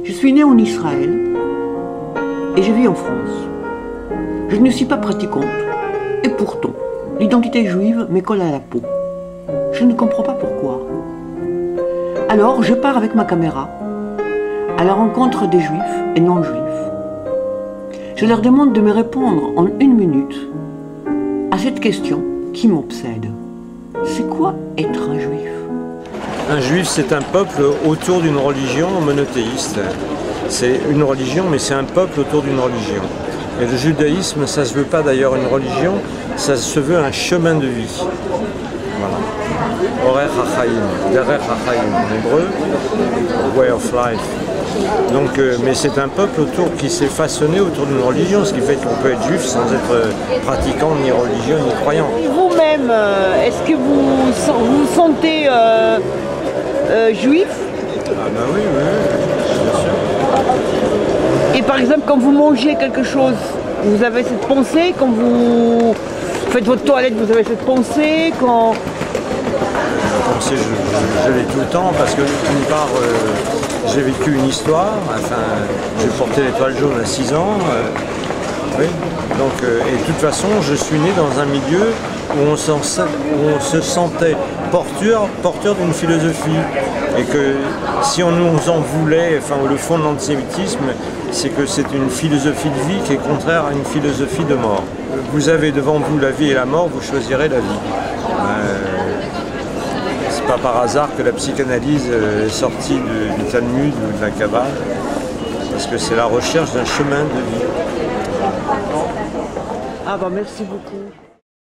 Je suis née en Israël et je vis en France. Je ne suis pas pratiquante et pourtant, l'identité juive me colle à la peau. Je ne comprends pas pourquoi. Alors, je pars avec ma caméra à la rencontre des juifs et non-juifs. Je leur demande de me répondre en 1 minute à cette question qui m'obsède. C'est quoi être un juif ? Un juif, c'est un peuple autour d'une religion monothéiste. C'est une religion, mais c'est un peuple autour d'une religion. Et le judaïsme, ça ne se veut pas d'ailleurs une religion, ça se veut un chemin de vie. Voilà. Orech HaChaim, Derech HaChaim en hébreu, way of life. Donc, mais c'est un peuple qui s'est façonné autour d'une religion, ce qui fait qu'on peut être juif sans être pratiquant, ni religieux, ni croyant. Vous-même, est-ce que vous vous sentez juif? Ah ben oui, bien sûr. Et par exemple, quand vous mangez quelque chose, vous avez cette pensée, quand vous faites votre toilette, vous avez cette pensée, quand... La pensée, je l'ai tout le temps, parce que d'une part, j'ai vécu une histoire, enfin, j'ai porté l'étoile jaune à 6 ans, oui. Donc, et de toute façon, je suis né dans un milieu où on se sentait porteur d'une philosophie. Et que si on nous en voulait, enfin le fond de l'antisémitisme, c'est que c'est une philosophie de vie qui est contraire à une philosophie de mort. Vous avez devant vous la vie et la mort, vous choisirez la vie. C'est pas par hasard que la psychanalyse est sortie du Talmud ou de la Kabbale, parce que c'est la recherche d'un chemin de vie. Ah bah merci beaucoup.